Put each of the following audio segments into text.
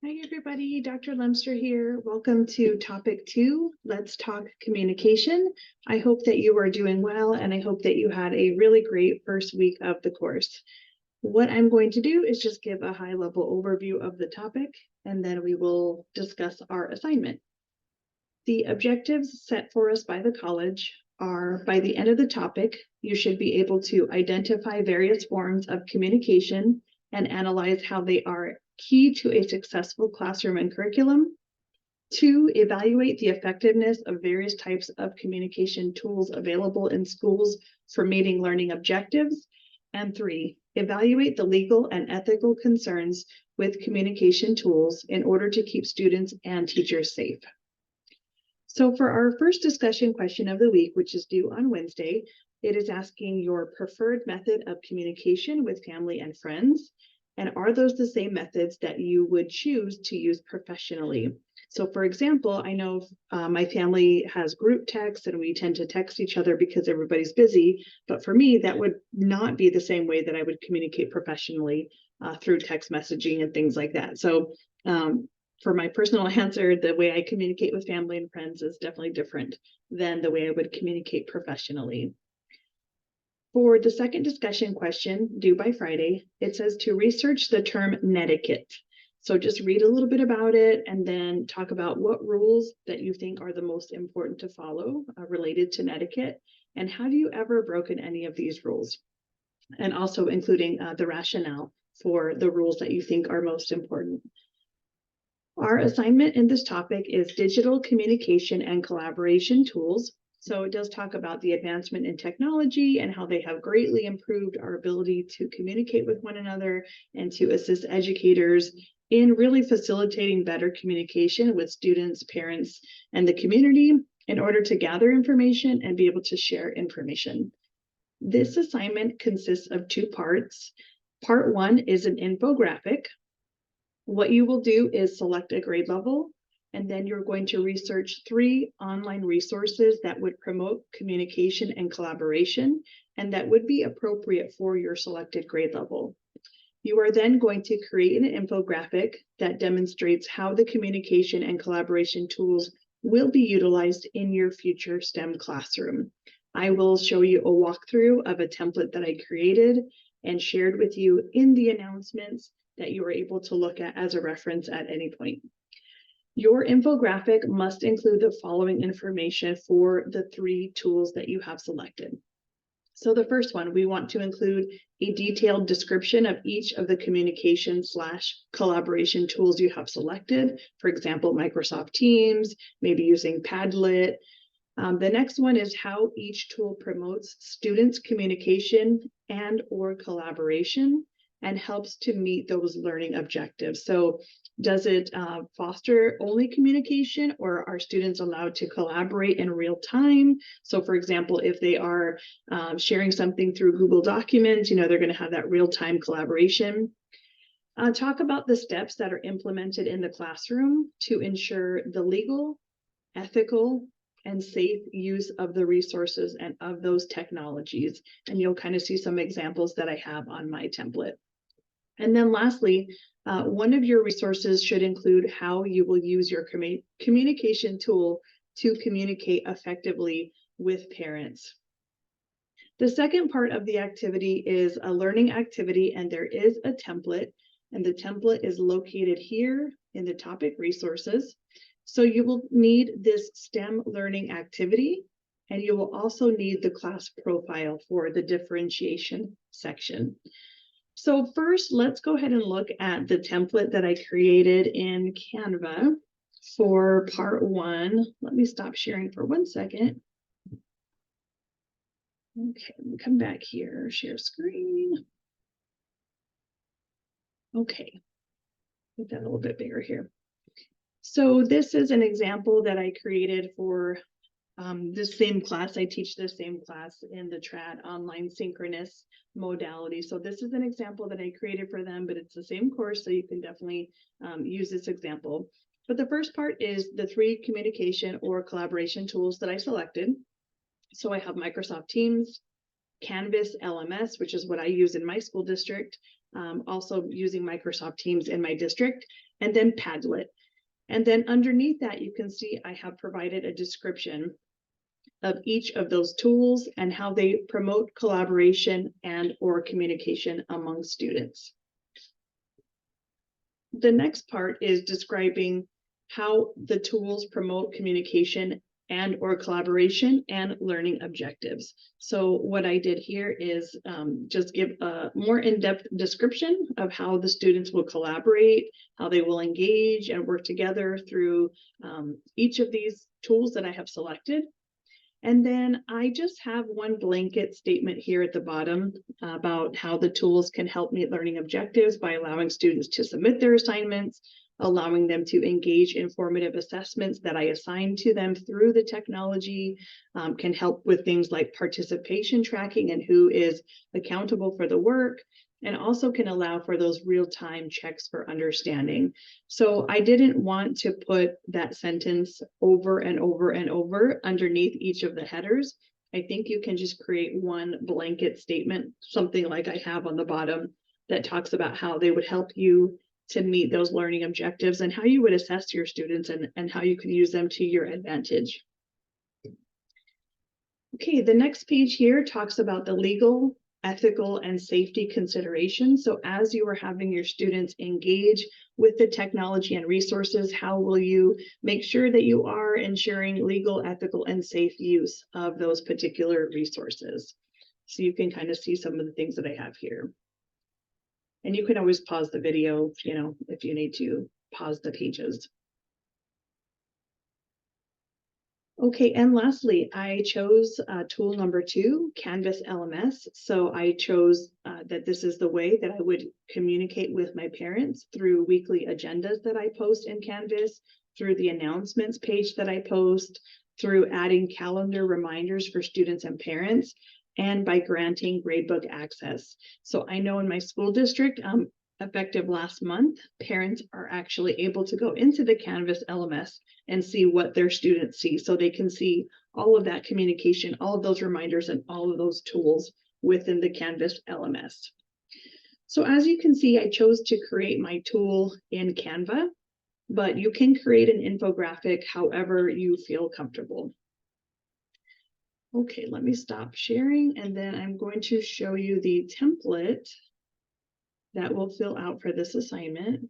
Hi, everybody. Dr. Lemster here. Welcome to topic 2, Let's Talk Communication. I hope that you are doing well, and I hope that you had a really great first week of the course. What I'm going to do is just give a high-level overview of the topic, and then we will discuss our assignment. The objectives set for us by the college are, by the end of the topic, you should be able to identify various forms of communication and analyze how they are key to a successful classroom and curriculum. 2, evaluate the effectiveness of various types of communication tools available in schools for meeting learning objectives. And 3, evaluate the legal and ethical concerns with communication tools in order to keep students and teachers safe. So for our first discussion question of the week, which is due on Wednesday, it is asking your preferred method of communication with family and friends, and are those the same methods that you would choose to use professionally? So for example, I know my family has group text and we tend to text each other because everybody's busy, but for me, that would not be the same way that I would communicate professionally through text messaging and things like that. So for my personal answer, the way I communicate with family and friends is definitely different than the way I would communicate professionally. For the second discussion question, due by Friday, it says to research the term netiquette. So just read a little bit about it and then talk about what rules that you think are the most important to follow related to netiquette, and have you ever broken any of these rules? And also including the rationale for the rules that you think are most important. Our assignment in this topic is digital communication and collaboration tools. So it does talk about the advancement in technology and how they have greatly improved our ability to communicate with one another and to assist educators in really facilitating better communication with students, parents, and the community in order to gather information and be able to share information. This assignment consists of 2 parts. Part 1 is an infographic. What you will do is select a grade level, and then you're going to research 3 online resources that would promote communication and collaboration, and that would be appropriate for your selected grade level. You are then going to create an infographic that demonstrates how the communication and collaboration tools will be utilized in your future STEM classroom. I will show you a walkthrough of a template that I created and shared with you in the announcements that you are able to look at as a reference at any point. Your infographic must include the following information for the 3 tools that you have selected. So the first one, we want to include a detailed description of each of the communication/collaboration tools you have selected. For example, Microsoft Teams, maybe using Padlet. The next one is how each tool promotes students' communication and/or collaboration and helps to meet those learning objectives. So does it foster only communication, or are students allowed to collaborate in real time? So for example, if they are sharing something through Google Documents, they're going to have that real-time collaboration. Talk about the steps that are implemented in the classroom to ensure the legal, ethical, and safe use of the resources and of those technologies. And you'll kind of see some examples that I have on my template. And then lastly, one of your resources should include how you will use your communication tool to communicate effectively with parents. The second part of the activity is a learning activity, and there is a template, and the template is located here in the topic resources. So you will need this STEM learning activity, and you will also need the class profile for the differentiation section. So first, let's go ahead and look at the template that I created in Canva for part 1. Let me stop sharing for 1 second. Okay, let me come back here, share screen. Okay, make that a little bit bigger here. So this is an example that I created for this same class. I teach the same class in the TRAD online synchronous modality. So this is an example that I created for them, but it's the same course, so you can definitely use this example. But the first part is the 3 communication or collaboration tools that I selected. So I have Microsoft Teams, Canvas LMS, which is what I use in my school district, also using Microsoft Teams in my district, and then Padlet. And then underneath that, you can see I have provided a description of each of those tools and how they promote collaboration and or communication among students. The next part is describing how the tools promote communication and or collaboration and learning objectives. So what I did here is just give a more in-depth description of how the students will collaborate, how they will engage and work together through each of these tools that I have selected. And then I just have one blanket statement here at the bottom about how the tools can help meet learning objectives by allowing students to submit their assignments, allowing them to engage in formative assessments that I assign to them through the technology, can help with things like participation tracking and who is accountable for the work, and also can allow for those real-time checks for understanding. So I didn't want to put that sentence over and over and over underneath each of the headers. I think you can just create one blanket statement, something like I have on the bottom, that talks about how they would help you to meet those learning objectives and how you would assess your students and how you can use them to your advantage. Okay, the next page here talks about the legal, ethical, and safety considerations. So as you are having your students engage with the technology and resources, how will you make sure that you are ensuring legal, ethical, and safe use of those particular resources? So you can kind of see some of the things that I have here. And you can always pause the video, if you need to pause the pages. Okay, and lastly, I chose tool number 2, Canvas LMS. So I chose that this is the way that I would communicate with my parents through weekly agendas that I post in Canvas, through the announcements page that I post, through adding calendar reminders for students and parents, and by granting gradebook access. So I know in my school district, effective last month, parents are actually able to go into the Canvas LMS and see what their students see. So they can see all of that communication, all of those reminders, and all of those tools within the Canvas LMS. So as you can see, I chose to create my tool in Canva, but you can create an infographic however you feel comfortable. Okay, let me stop sharing, and then I'm going to show you the template that will fill out for this assignment.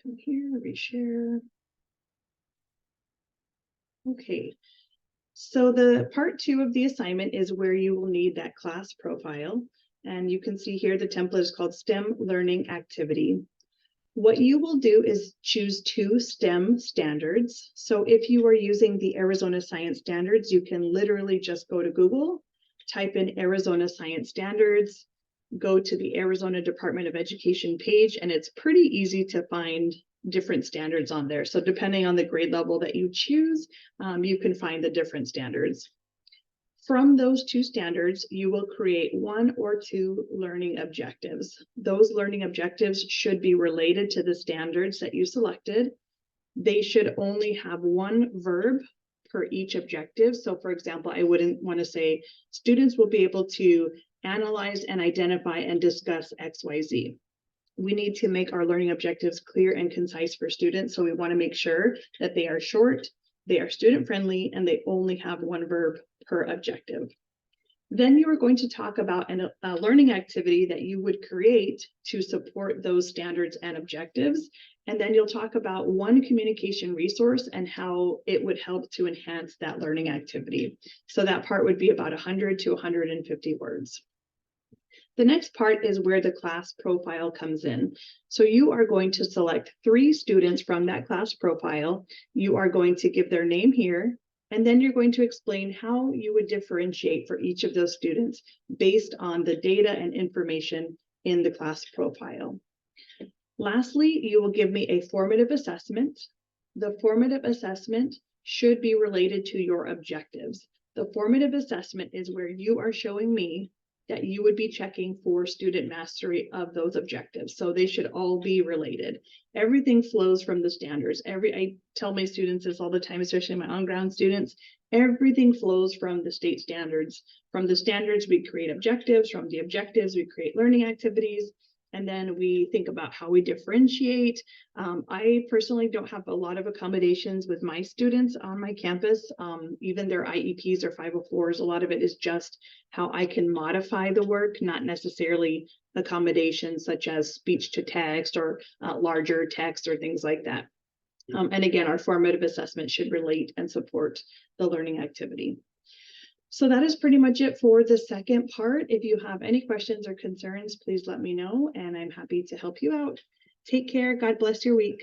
Come here, reshare. Okay, so the part 2 of the assignment is where you will need that class profile. And you can see here the template is called STEM Learning Activity. What you will do is choose 2 STEM standards. So if you are using the Arizona Science Standards, you can literally just go to Google, type in Arizona Science Standards, go to the Arizona Department of Education page, and it's pretty easy to find different standards on there. So depending on the grade level that you choose, you can find the different standards. From those 2 standards, you will create 1 or 2 learning objectives. Those learning objectives should be related to the standards that you selected. They should only have 1 verb per each objective. So for example, I wouldn't want to say students will be able to analyze and identify and discuss XYZ. We need to make our learning objectives clear and concise for students. So we want to make sure that they are short, they are student friendly, and they only have 1 verb per objective. Then you are going to talk about a learning activity that you would create to support those standards and objectives. And then you'll talk about 1 communication resource and how it would help to enhance that learning activity. So that part would be about 100 to 150 words. The next part is where the class profile comes in. So you are going to select 3 students from that class profile. You are going to give their name here, and then you're going to explain how you would differentiate for each of those students based on the data and information in the class profile. Lastly, you will give me a formative assessment. The formative assessment should be related to your objectives. The formative assessment is where you are showing me that you would be checking for student mastery of those objectives. So they should all be related. Everything flows from the standards. I tell my students this all the time, especially my on-ground students, Everything flows from the state standards. From the standards, we create objectives. From the objectives, we create learning activities. And then we think about how we differentiate. I personally don't have a lot of accommodations with my students on my campus. Even their IEPs or 504s, a lot of it is just how I can modify the work, not necessarily accommodations such as speech to text or larger text or things like that. And again, our formative assessment should relate and support the learning activity. So that is pretty much it for the second part. If you have any questions or concerns, please let me know, and I'm happy to help you out. Take care. God bless your week.